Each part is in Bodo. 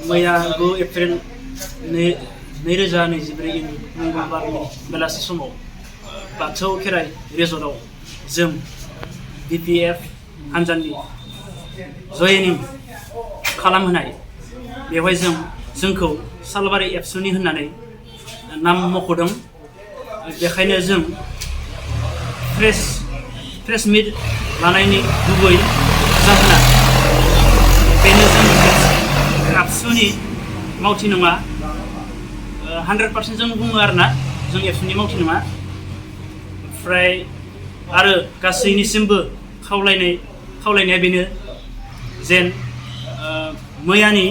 मैया 9 एप्रिल 2024 मंगलबारनि बेलासि समाव बाथौ खेराइ रिजर्टआव जों BPF हानजानि जयनिं खालामहोनाय बेवहाय जोंखौ सालबारि एबसुनि होननानै नाम मख'दों। बेखायनो जों प्रेस मिट लानायनि गुबै जाहोना बेनो जों एबसुनि मावथि नङा 100% जों बुङो आरोना जों एबसुनि मावथि नङा। ओमफ्राय आरो गासैनिसिमबो खावलायनाया बेनो जेन मैयानि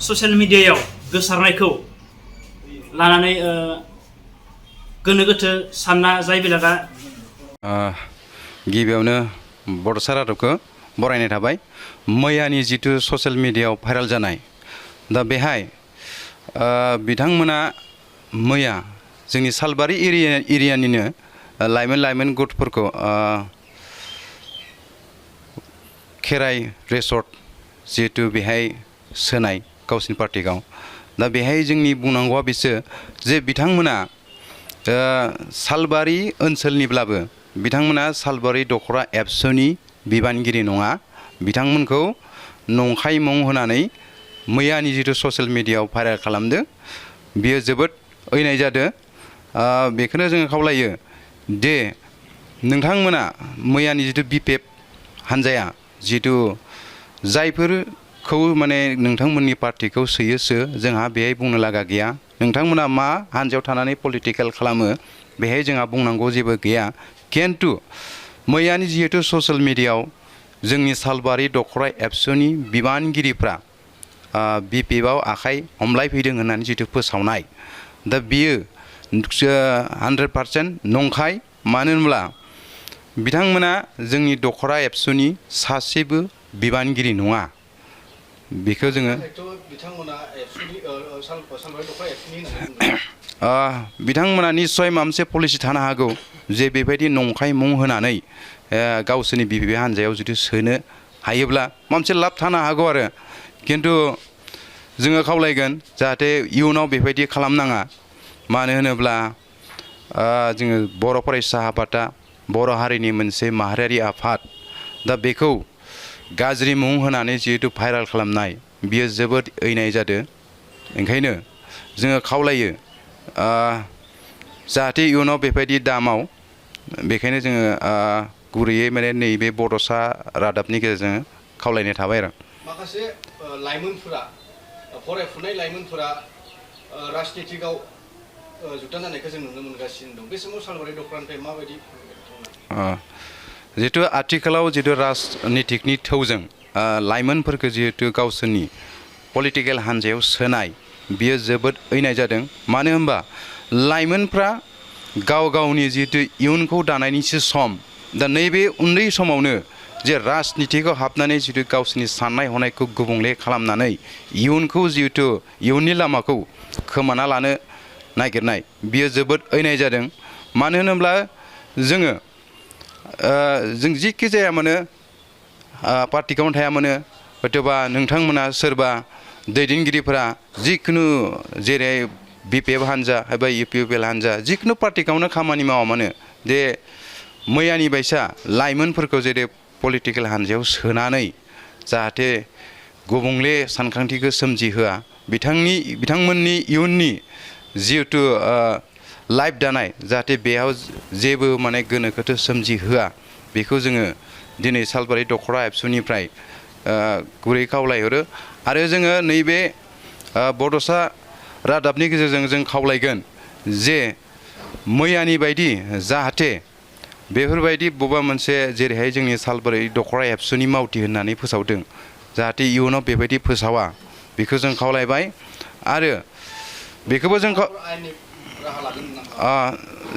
ससियेल मिडियायाव गोसारनायखौ लानानै गोनो गोथो सानना जाय बेलागा गिबियावनो बड'सा रादाबखौ बरायनाय थाबाय। मैयानि जिथु ससियेल मिडियायाव भाइरेल जानाय दा बेहाय बिथांमोना मैया जोंनि सालबारि एरियानिनो लाइमोन गथ'फोरखौ खेराइ रिसर्ट जिहेतु बेहाय सोनाय गावसिनि पार्टिगाव दा बेहाय जोंनि बुंनांगौआ बेसो जे बिथांमोना सालबारि ओनसोलनिब्लाबो बिथांमोना सालबारि दख'रा एबसुनि बिबानगिरि नङा। बिथांमोनखौ नंखाय मुं होनानै मैयानि जिथु ससियेल मिडियायाव भाइरेल खालामदों बियो जोबोद अयनाय जादों। बेखौनो जोङो खावलायो दे नोंथांमोना मैयानि जिथु BPF हानजाया जिथु जायफोरखौ माने नोंथांमोननि पार्टिखौ सोयो जोंहा बेहाय बुंनो लागा गैया। नोंथांमोना मा हानजायाव थानानै पलिटिकेल खालामो बेहाय जोंहा बुंनांगौ जेबो गैया। खिन्थु मैयानि जिहेतु ससियेल मिडियायाव जोंनि सालबारि दख'रा एबसुनि बिबानगिरिफ्रा BPFआव आखाइ हमलायफैदों होननानै जिथु फोसावनाय दा बियो 100% नंखाय। मानो होनब्ला बिथांमोना जोंनि दख'रा एबसुनि सासेबो बिबानगिरि नङा। बेखौ जोङो बिथांमोना निस्सय माबा मोनसे पलिसि थानो हागौ जे बेबायदि नंखाय मुं होनानै गावसोरनि BPF हानजायाव जुदि सोनो हायोब्ला माबा मोनसे लाब थानो हागौ आरो। खिन्थु जोङो खावलायगोन जाहाथे इयुनाव बेबायदि खालामनाङा। मानो होनोब्ला जोङो बर' फरायसा आफादा बर' हारिनि मोनसे माहारियारि आफाद दा बेखौ गाज्रि मुं होनानै जिहेतु भाइरेल खालामनाय बियो जोबोद अयनाय जादों। ओंखायनो जोङो खावलायो जाहाथे इयुनाव बेबायदि दामाव बेखायनो जोङो गुरैयै माने नैबे बड'सा रादाबनि गेजेरजों खावलायनाय थाबाय आरो। माखासे लाइमोनफोरा फरायफुनाय लाइमोनफोरा राजनितिकआव जुगदान जानायखौ जों नुनो मोनगासिनो दं। बे समाव सालबारि दख'रानिफ्राय माबायदि जिहेतु आथिखालाव जिहेतु राजनितिकनि थौजों लाइमोनफोरखौ जिहेतु गावसोरनि पलिटिकेल हानजायाव सोनाय बियो जोबोद अयनाय जादों। मानो होनबा लाइमोनफ्रा गाव गावनि जिहेतु इयुनखौ दानायनिसो सम दा नैबे उन्दै समावनो जे राजनितिकआव हाबनानै जिहेतु गावसोरनि साननाय हनायखौ गुबुंले खालामनानै इयुनखौ जिहेतु इयुननि लामाखौ खोमाना लानो नागिरनाय बियो जोबोद अयनाय जादों। मानो होनोब्ला जों जिखि जाया मानो पार्टिकावनो थाया मानो हयथ'बा नोंथांमोना सोरबा दैदेनगिरिफोरा जिखुनु जेरै BPF हानजा एबा UPPL हानजा जिखुनु पार्टिकावनो खामानि मावा मानो दे मैयानि बायसा लाइमोनफोरखौ जेरै पलिटिकेल हानजायाव सोनानै जाहाथे गुबुंले सानखांथिखौ सोमजिहोआ बिथांमोननि इयुननि जिहेतु लाइफ दानाय जाहाथे बेयाव जेबो माने गोनो गोथो सोमजिहोआ बेखौ जोङो दिनै सालबारि दख'रा एबसुनिफ्राय गुरै खावलायहरो। आरो जोङो नैबे बड'सा रादाबनि गेजेरजों जों खावलायगोन जे मैयानि बायदि जाहाथे बेफोरबायदि बबेबा मोनसे जेरैहाय जोंनि सालबारि दख'रा एबसुनि मावथि होननानै फोसावदों जाहाथे इयुनाव बेबायदि फोसावा बेखौ जों खावलायबाय। आरो बेखौबो जों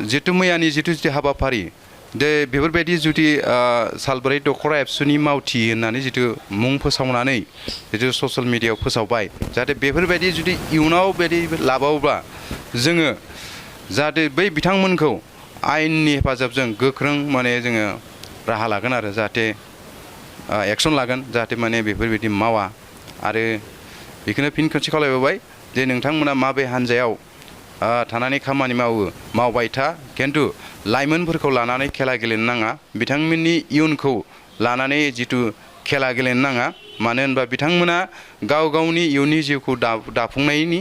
जितु मैयानि जितु हाबाफारि दे बेफोरबायदि जुदि सालबारि दख'रा एबसुनि मावथि होननानै जितु मुं फोसावनानै जितु ससियेल मिडियायाव फोसावबाय जाहाथे बेफोरबायदि जुदि इयुनाव बेदि लाबावोब्ला जोङो जाहाथे बै बिथांमोनखौ आयेननि हेफाजाबजों गोख्रों माने जोङो राहा लागोन आरो जाहाथे एक्सन लागोन जाहाथे माने बेफोरबायदि मावा आरो बेखौनो फिन खनसे खावलायबावबाय जे नोंथांमोना माबे हान्जायाव थानानै खामानि मावबाय था खिन्थु लाइमोनफोरखौ लानानै खेला गेलेनो नाङा बिथांमोननि इयुनखौ लानानै जिथु खेला गेलेनो नाङा मानो होनबा बिथांमोना गाव गावनि इयुननि जिउखौ दाफुंनायनि